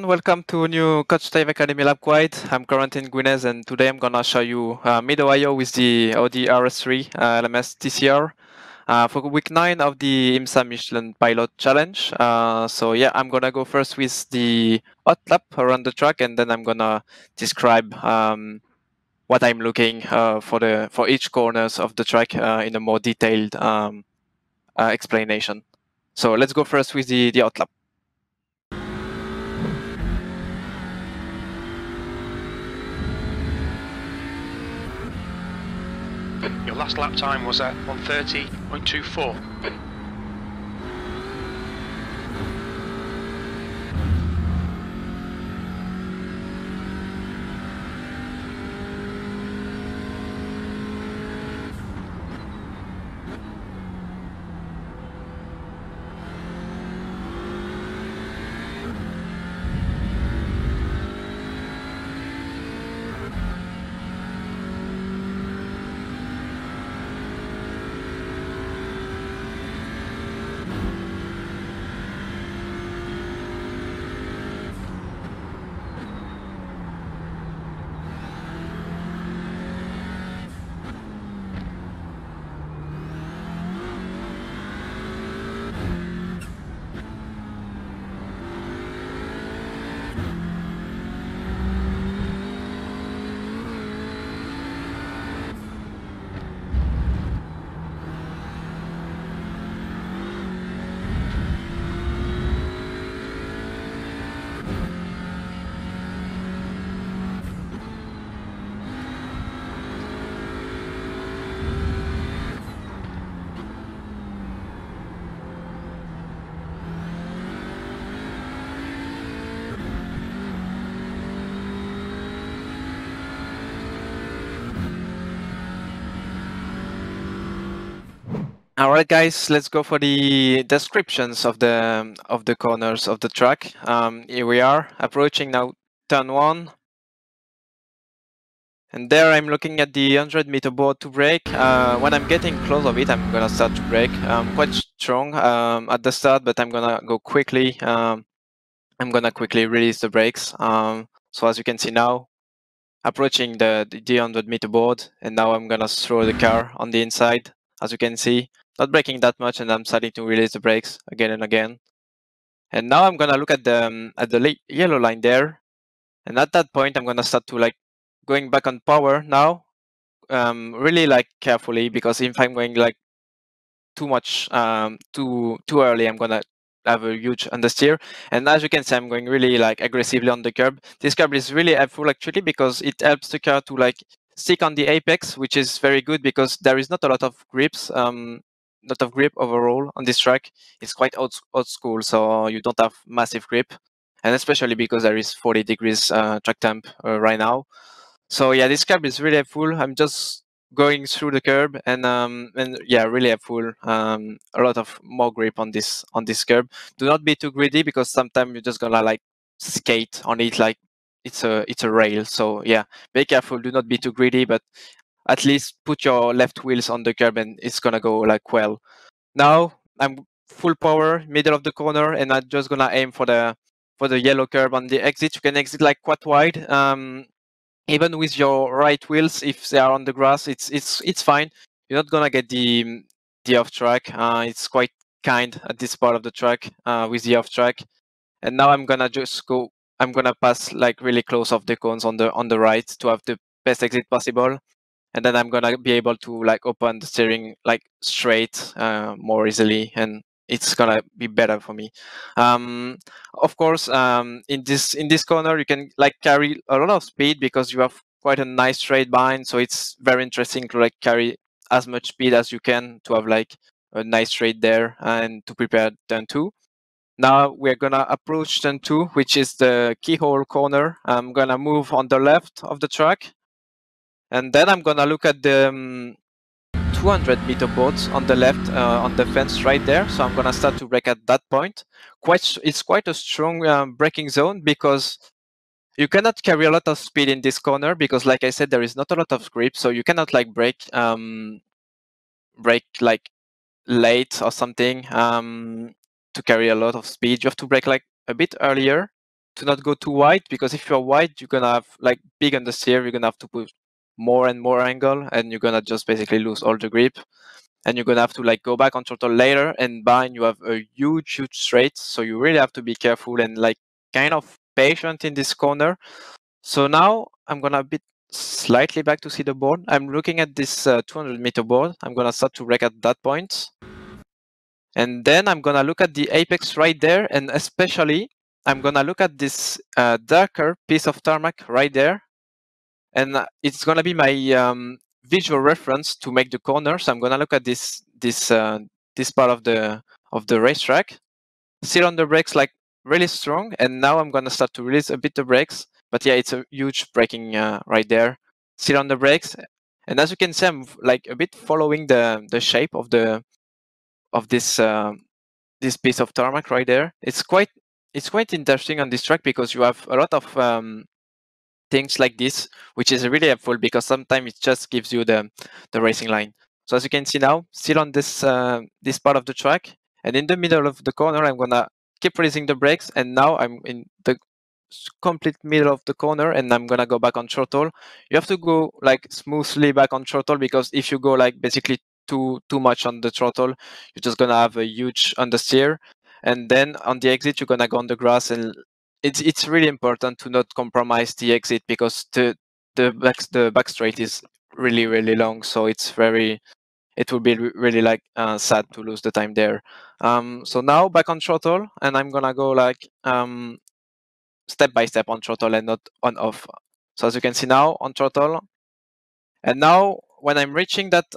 welcome to a new Coach Dave Academy Lab Guide. I'm Corentin Guinez, and today I'm gonna show you mid-Ohio with the Audi RS3 LMS TCR for week 9 of the IMSA Michelin Pilot Challenge. So yeah, I'm gonna go first with the hot lap around the track, and then I'm gonna describe what I'm looking for each corners of the track in a more detailed explanation. So let's go first with the hot lap. Your last lap time was at 1:30.24. All right, guys, let's go for the descriptions of the corners of the track. Here we are approaching now turn 1. And there I'm looking at the 100-meter board to brake. When I'm getting close of it, I'm gonna start to brake. Quite strong at the start, but I'm gonna go quickly. I'm gonna quickly release the brakes. So as you can see now, approaching the 100-meter board, and now I'm gonna throw the car on the inside, as you can see. Not braking that much, and I'm starting to release the brakes again and again. And now I'm gonna look at the yellow line there, and at that point I'm gonna start to going back on power now, really carefully, because if I'm going too much too early, I'm gonna have a huge understeer. And as you can see, I'm going really aggressively on the curb. This curb is really helpful actually, because it helps the car to stick on the apex, which is very good because there is not a lot of grips, not of grip overall on this track. It's quite old school, so you don't have massive grip, and especially because there is 40 degrees track temp right now. So yeah, this curb is really helpful. I'm just going through the curb, and yeah, really helpful. A lot of more grip on this curb. Do not be too greedy, because sometimes you're just gonna skate on it like it's a rail. So yeah, be careful. Do not be too greedy, but at least put your left wheels on the curb, and it's gonna go well. Now I'm full power, middle of the corner, and I'm just gonna aim for the yellow curb on the exit. You can exit quite wide. Even with your right wheels, if they are on the grass, it's fine. You're not gonna get the off track. It's quite kind at this part of the track with the off track. And now I'm gonna just go. I'm gonna pass really close off the cones on the right to have the best exit possible. And then I'm gonna be able to open the steering straight more easily, and it's gonna be better for me. Of course, in this corner you can carry a lot of speed, because you have quite a nice straight bind, so it's very interesting to carry as much speed as you can to have a nice straight there and to prepare turn 2. Now we're gonna approach turn 2, which is the keyhole corner. I'm gonna move on the left of the track, and then I'm gonna look at the 200-meter boards on the left on the fence right there. So I'm gonna start to brake at that point. It's quite a strong braking zone, because you cannot carry a lot of speed in this corner, because like I said, there is not a lot of grip, so you cannot brake late or something to carry a lot of speed. You have to brake a bit earlier not go too wide, because if you're wide, you're gonna have like big understeer. You're gonna have to put more and more angle, and you're gonna just basically lose all the grip. And you're gonna have to like go back on throttle later, and behind you have a huge straight. So you really have to be careful and like kind of patient in this corner. So now I'm gonna bit slightly back to see the board. I'm looking at this 200-meter board. I'm gonna start to brake at that point. And then I'm gonna look at the apex right there, and especially I'm gonna look at this darker piece of tarmac right there, and it's gonna be my visual reference to make the corner. So I'm gonna look at this part of the racetrack. Still on the brakes, like really strong, and now I'm gonna start to release a bit the brakes. But yeah, it's a huge braking right there. Still on the brakes, and as you can see, I'm like a bit following the shape of this piece of tarmac right there. It's quite interesting on this track, because you have a lot of things like this, which is really helpful, because sometimes it just gives you the racing line. So as you can see now, still on this part of the track, and in the middle of the corner, I'm gonna keep releasing the brakes, and now I'm in the complete middle of the corner, and I'm gonna go back on throttle. You have to go like smoothly back on throttle, because if you go like basically too much on the throttle, you're just gonna have a huge understeer. And then on the exit, you're gonna go on the grass, and it's really important to not compromise the exit, because the back straight is really long. So it would be really like sad to lose the time there. So now back on throttle, and I'm gonna go like step by step on throttle and not on off. So as you can see now on throttle, and now when I'm reaching that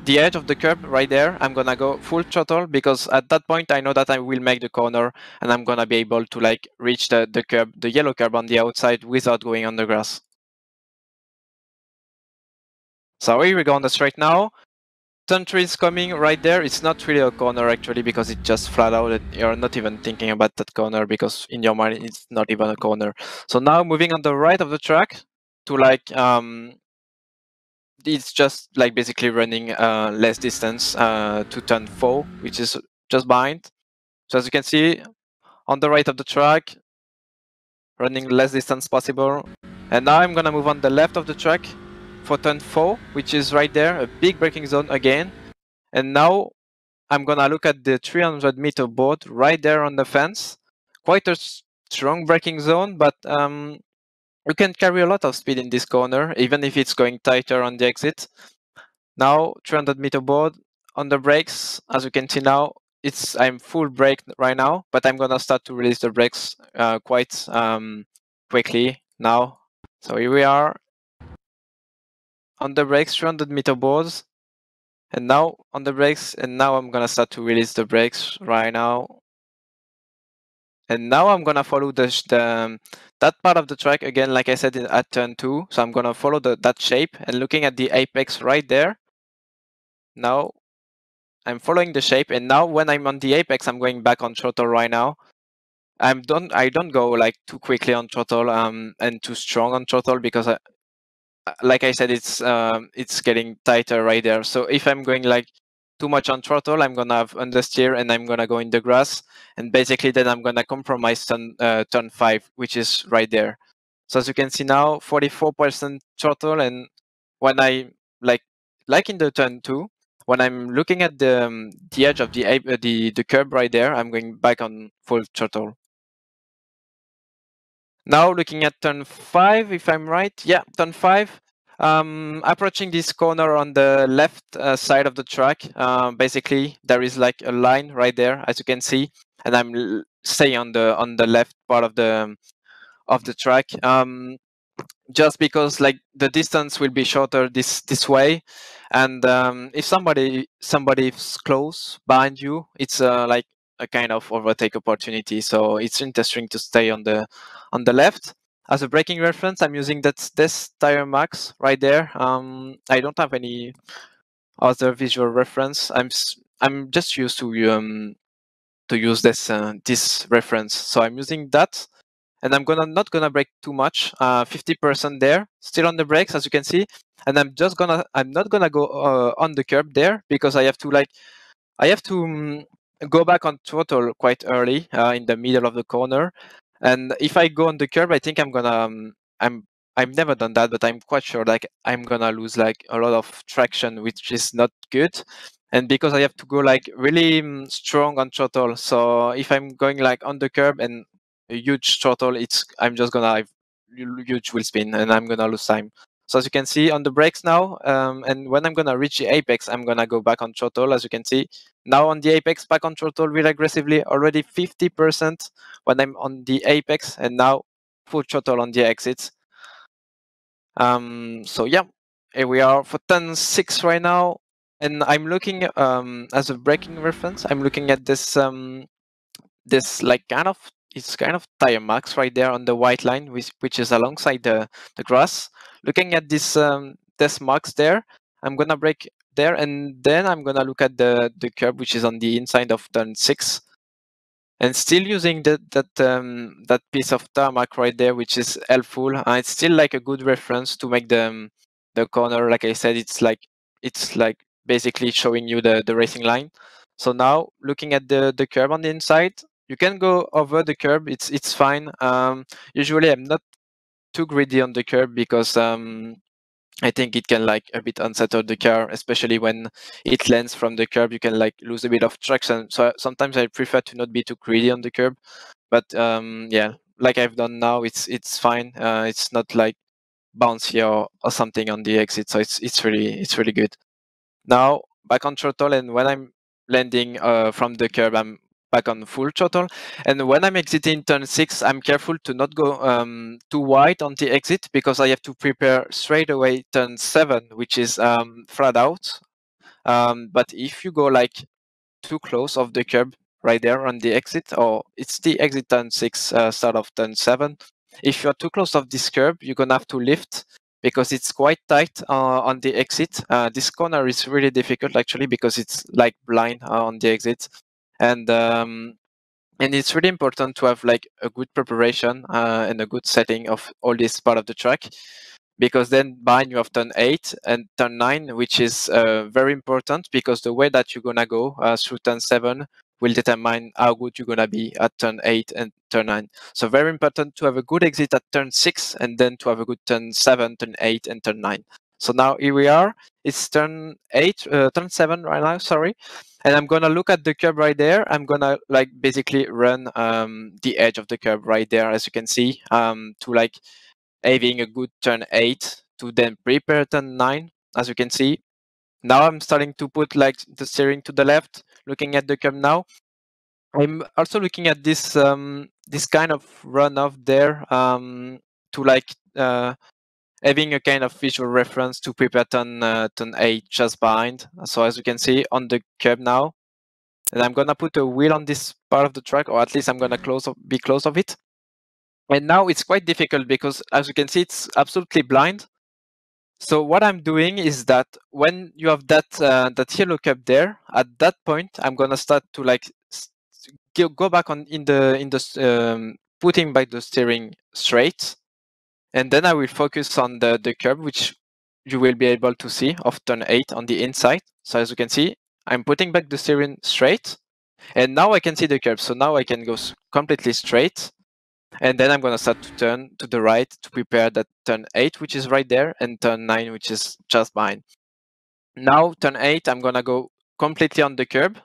the edge of the curb right there, I'm gonna go full throttle, because at that point I know that I will make the corner, and I'm gonna be able to like reach the curb, the yellow curb on the outside, without going on the grass. So here we go on the straight now. Turn 3 is coming right there. It's not really a corner actually, because it's just flat out, and you're not even thinking about that corner, because in your mind it's not even a corner. So now moving on the right of the track to like it's just like basically running less distance to turn 4, which is just behind. So as you can see on the right of the track, running less distance possible. And now I'm gonna move on the left of the track for turn 4, which is right there, a big braking zone again. And now I'm gonna look at the 300-meter board right there on the fence. Quite a strong braking zone, but you can carry a lot of speed in this corner, even if it's going tighter on the exit. Now 300-meter board on the brakes. As you can see now, I'm full brake right now, but I'm gonna start to release the brakes quite quickly now. So here we are on the brakes, 300-meter boards, and now on the brakes, and now I'm gonna start to release the brakes right now. And now I'm gonna follow that part of the track again, like I said at turn 2. So I'm gonna follow that shape, and looking at the apex right there. Now I'm following the shape, and now when I'm on the apex, I'm going back on throttle right now. I don't go like too quickly on throttle and too strong on throttle, because like I said, it's getting tighter right there. So if I'm going like too much on throttle, I'm gonna have understeer, and I'm gonna go in the grass, and basically then I'm gonna compromise turn 5, which is right there. So as you can see now, 44% throttle, and when I like in the turn 2, when I'm looking at the edge of the curb right there, I'm going back on full throttle. Now looking at turn 5, if I'm right, yeah, turn 5. Approaching this corner on the left side of the track. Basically, there is like a line right there, as you can see, and I'm staying on the left part of the track. Just because like the distance will be shorter this way, and if somebody is close behind you, it's like a kind of overtake opportunity. So it's interesting to stay on the left. As a braking reference, I'm using this tire max right there. I don't have any other visual reference. I'm just used to use this reference, so I'm using that. And I'm not gonna brake too much, 50% there, still on the brakes, as you can see. And I'm not gonna go on the curb there, because I have to go back on throttle quite early in the middle of the corner. And if I go on the curb, I think I'm gonna I've never done that, but I'm quite sure like I'm gonna lose like a lot of traction, which is not good. And because I have to go like really strong on throttle, so if I'm going like on the curb and a huge throttle, I'm just gonna have huge wheel spin and I'm gonna lose time. So as you can see on the brakes now, and when I'm gonna reach the apex, I'm gonna go back on throttle. As you can see now on the apex, back on throttle real aggressively, already 50% when I'm on the apex, and now full throttle on the exits. So yeah, here we are for turn 6 right now, and I'm looking as a braking reference. I'm looking at this like it's kind of tire marks right there on the white line, which is alongside the grass. Looking at this marks there, I'm gonna brake there, and then I'm gonna look at the curb, which is on the inside of turn 6, and still using that piece of tarmac right there, which is helpful. It's still like a good reference to make the corner. Like I said, it's like basically showing you the racing line. So now looking at the curb on the inside, you can go over the curb. It's fine. Usually I'm not too greedy on the curb because I think it can like a bit unsettle the car, especially when it lands from the curb. You can like lose a bit of traction. So sometimes I prefer to not be too greedy on the curb. But yeah, like I've done now, it's fine. It's not like bouncy or something on the exit. So it's really good. Now back on throttle, and when I'm landing from the curb, I'm back on full throttle. And when I'm exiting turn 6, I'm careful to not go too wide on the exit because I have to prepare straight away turn 7, which is flat out. But if you go like too close of the curb right there on the exit, or it's the exit turn 6, start of turn 7. If you're too close of this curb, you're gonna have to lift because it's quite tight on the exit. This corner is really difficult actually because it's like blind on the exit, and it's really important to have like a good preparation and a good setting of all this part of the track, because then behind you have turn 8 and turn 9, which is very important because the way that you're gonna go through turn 7 will determine how good you're gonna be at turn 8 and turn 9. So very important to have a good exit at turn 6 and then to have a good turn 7, turn 8 and turn 9. So now here we are, it's turn 7 right now, sorry. And I'm gonna look at the curb right there. I'm gonna like basically run the edge of the curb right there, as you can see, to like having a good turn 8 to then prepare turn 9, as you can see. Now I'm starting to put like the steering to the left, looking at the curb now. I'm also looking at this kind of runoff there to like having a kind of visual reference to prepare turn 8 just behind. So as you can see on the curb now, and I'm gonna put a wheel on this part of the track, or at least I'm gonna be close of it. And now it's quite difficult because, as you can see, it's absolutely blind. So what I'm doing is that when you have that yellow cap there, at that point, I'm gonna start to like go back on in the putting back the steering straight, and then I will focus on the curb, which you will be able to see of turn 8 on the inside. So as you can see, I'm putting back the steering straight, and now I can see the curb. So now I can go completely straight. And then I'm going to start to turn to the right to prepare that turn 8, which is right there, and turn 9, which is just behind. Now, turn 8, I'm going to go completely on the curb.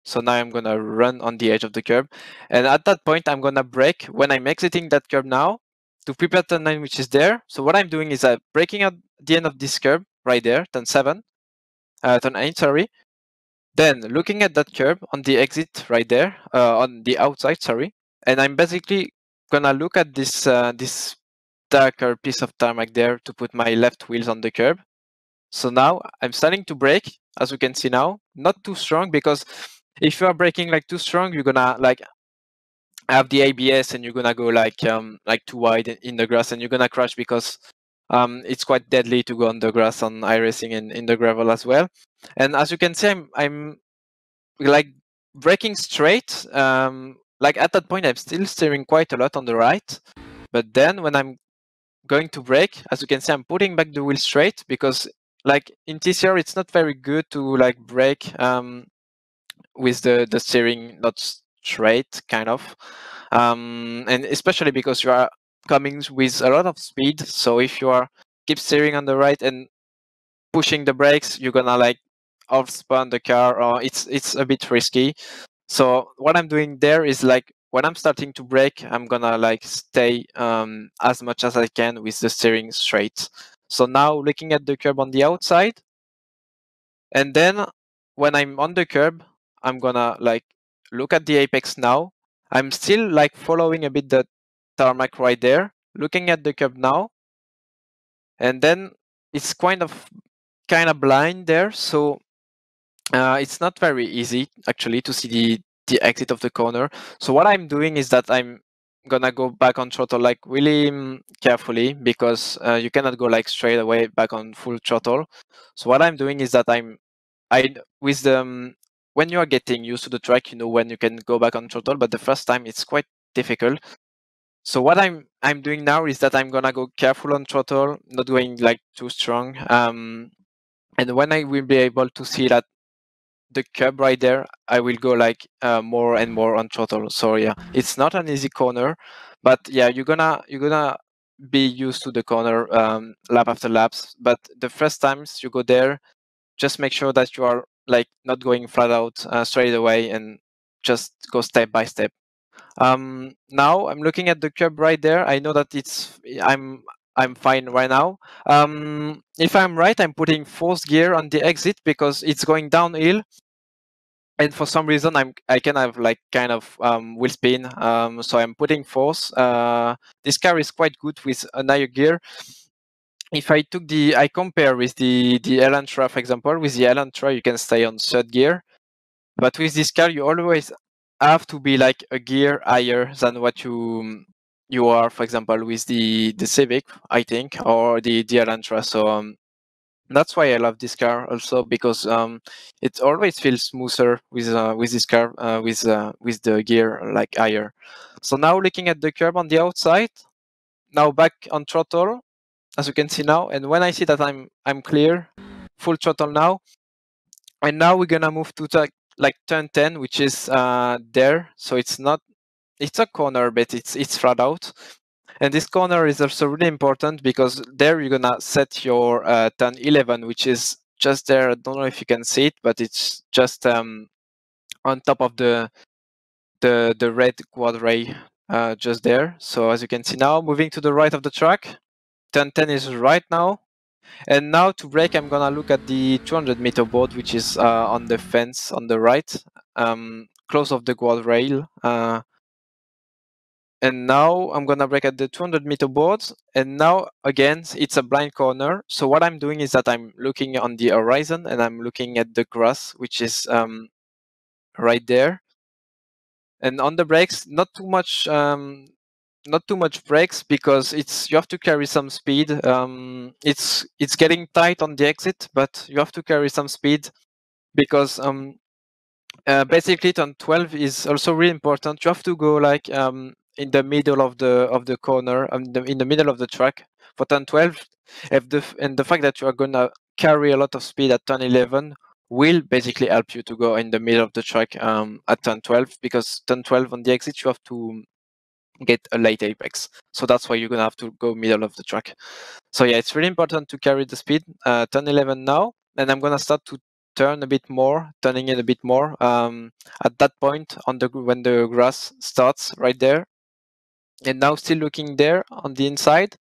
So now I'm going to run on the edge of the curb. And at that point, I'm going to brake when I'm exiting that curb now to prepare turn 9, which is there. So what I'm doing is I'm braking at the end of this curb right there, turn 8, sorry. Then looking at that curb on the exit right there, on the outside, sorry. And I'm basically gonna look at this darker piece of tarmac there to put my left wheels on the curb. So now I'm starting to brake, as you can see now, not too strong, because if you are braking like too strong, you're gonna like have the ABS and you're gonna go like too wide in the grass, and you're gonna crash because it's quite deadly to go on the grass on iRacing and in the gravel as well. And as you can see, I'm like braking straight. Like at that point, I'm still steering quite a lot on the right, but then when I'm going to brake, as you can see, I'm putting back the wheel straight, because like in TCR, it's not very good to like brake with the steering not straight, kind of, and especially because you are coming with a lot of speed. So if you are keep steering on the right and pushing the brakes, you're gonna like off-spun the car, or it's a bit risky. So what I'm doing there is like when I'm starting to brake, I'm gonna like stay as much as I can with the steering straight. So now looking at the curb on the outside, and then when I'm on the curb, I'm gonna like look at the apex now. I'm still like following a bit the tarmac right there, looking at the curb now, and then it's kind of blind there, so it's not very easy actually to see the exit of the corner. So what I'm doing is that I'm gonna go back on throttle like really carefully, because you cannot go like straight away back on full throttle. So what I'm doing is that I with the when you are getting used to the track, you know when you can go back on throttle, but the first time it's quite difficult. So what I'm doing now is that I'm gonna go careful on throttle, not going like too strong. And when I will be able to see that the curb right there, I will go like more and more on throttle. So yeah, it's not an easy corner, but yeah, you're gonna be used to the corner lap after laps. But the first times you go there, just make sure that you are like not going flat out straight away, and just go step by step. Now I'm looking at the curb right there. I know that I'm fine right now. If I'm right, I'm putting fourth gear on the exit because it's going downhill, and for some reason I can have like kind of wheel spin. So I'm putting fourth. This car is quite good with a higher gear. If I compare with the Elantra, for example, with the Elantra you can stay on third gear, but with this car you always have to be like a gear higher than what you are, for example, with the Civic, I think, or the Elantra. So that's why I love this car also, because it always feels smoother with this car with the gear like higher. So now looking at the curb on the outside, now back on throttle, as you can see now, and when I see that I'm clear, full throttle now, and now we're gonna move to like turn 10, which is there. So it's a corner, but it's flat out. And this corner is also really important because there you're gonna set your turn 11, which is just there. I don't know if you can see it, but it's just on top of the red quad ray just there. So as you can see now, moving to the right of the track, turn 10 is right now. And now to brake, I'm gonna look at the 200-meter board, which is on the fence on the right, close of the quad rail. And now I'm gonna brake at the 200-meter board. And now again, it's a blind corner. So what I'm doing is that I'm looking on the horizon and I'm looking at the grass, which is right there. And on the brakes, not too much brakes, because you have to carry some speed. It's getting tight on the exit, but you have to carry some speed because basically turn 12 is also really important. You have to go like in the middle of the corner, in the middle of the track for turn 12. And the fact that you are gonna carry a lot of speed at turn 11 will basically help you to go in the middle of the track at turn 12, because turn 12 on the exit you have to get a late apex. So that's why you're gonna have to go middle of the track. So yeah, it's really important to carry the speed. Turn 11 now, and I'm gonna start to turn a bit more, turning in a bit more. At that point, when the grass starts right there, and now still looking there on the inside,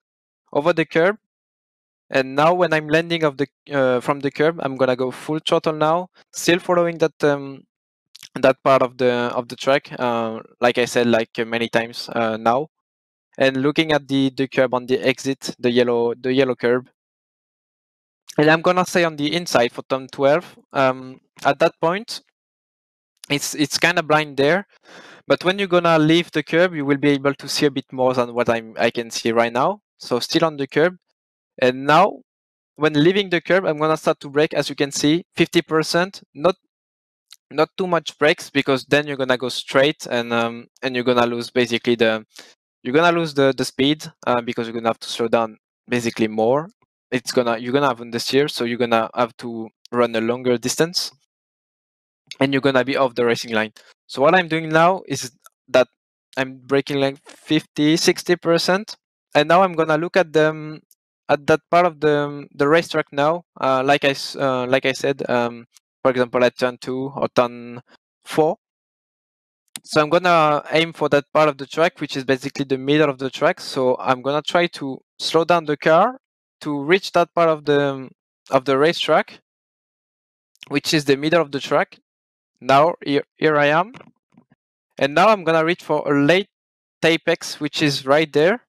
over the curb. And now when I'm landing from the curb, I'm gonna go full throttle now, still following that part of the track, like I said, like many times now, and looking at the curb on the exit, the yellow curb. And I'm gonna stay on the inside for turn 12. At that point, it's kind of blind there, but when you're gonna leave the curb, you will be able to see a bit more than what I can see right now. So still on the curb, and now when leaving the curb, I'm gonna start to brake. As you can see, 50%, not too much brakes, because then you're gonna go straight, and you're gonna lose basically the speed because you're gonna have to slow down basically more. You're gonna have understeer, so you're gonna have to run a longer distance. and you're gonna be off the racing line. So what I'm doing now is that I'm braking like 50-60%, and now I'm gonna look at them at that part of the racetrack now. Like I said, for example, at turn 2 or turn 4. So I'm gonna aim for that part of the track, which is basically the middle of the track. So I'm gonna try to slow down the car to reach that part of the racetrack, which is the middle of the track. Now here I am, and now I'm gonna reach for a late apex, which is right there,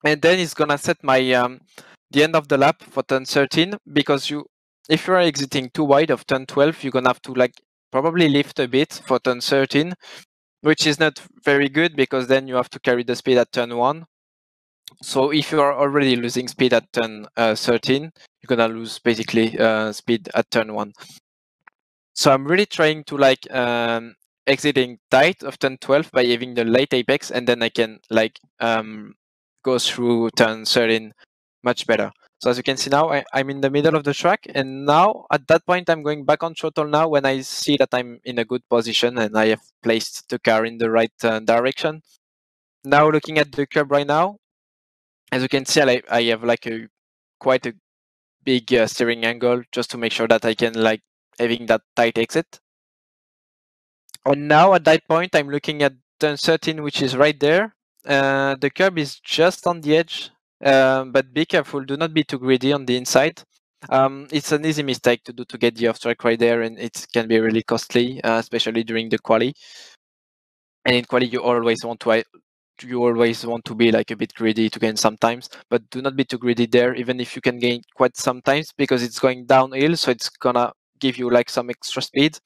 and then it's gonna set my the end of the lap for turn 13, because if you are exiting too wide of turn 12, you're gonna have to like probably lift a bit for turn 13, which is not very good, because then you have to carry the speed at turn 1. So if you are already losing speed at turn 13, you're gonna lose basically speed at turn 1. So I'm really trying to like exiting tight of turn 12 by having the late apex, and then I can like go through turn 13 much better. So as you can see now, I'm in the middle of the track, and now at that point I'm going back on throttle now when I see that I'm in a good position and I have placed the car in the right direction. Now looking at the curb right now, as you can see, I have like quite a big steering angle just to make sure that I can like having that tight exit. And now at that point, I'm looking at turn 13, which is right there. The curb is just on the edge, but be careful. Do not be too greedy on the inside. It's an easy mistake to do to get the off track right there, and it can be really costly, especially during the quali. And in quali, you always want to be like a bit greedy to gain sometimes, but do not be too greedy there, even if you can gain quite sometimes, because it's going downhill, so it's gonna give you like some extra speed.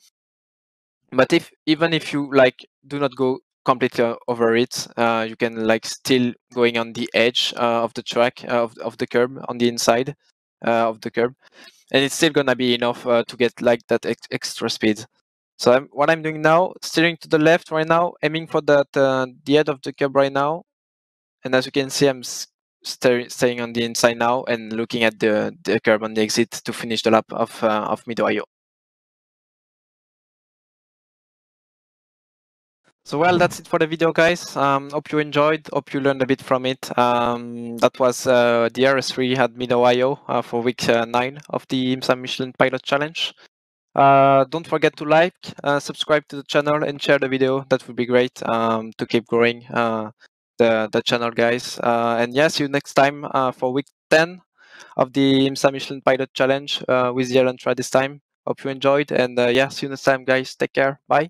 But even if you like do not go completely over it, you can like still going on the edge of the track of the curb on the inside of the curb, and it's still gonna be enough to get like that extra speed. So what I'm doing now, steering to the left right now, aiming for that the end of the curb right now, and as you can see, I'm staying on the inside now and looking at the curb on the exit to finish the lap of Mid-Ohio. So well, that's it for the video, guys. Hope you enjoyed. Hope you learned a bit from it. That was the RS3 at Mid-Ohio for week 9 of the IMSA Michelin Pilot Challenge. Don't forget to like, subscribe to the channel, and share the video. That would be great to keep growing the channel, guys. And yeah, see you next time for week 10 of the IMSA Michelin Pilot Challenge with the Elantra this time. Hope you enjoyed, and yeah, see you next time, guys. Take care. Bye.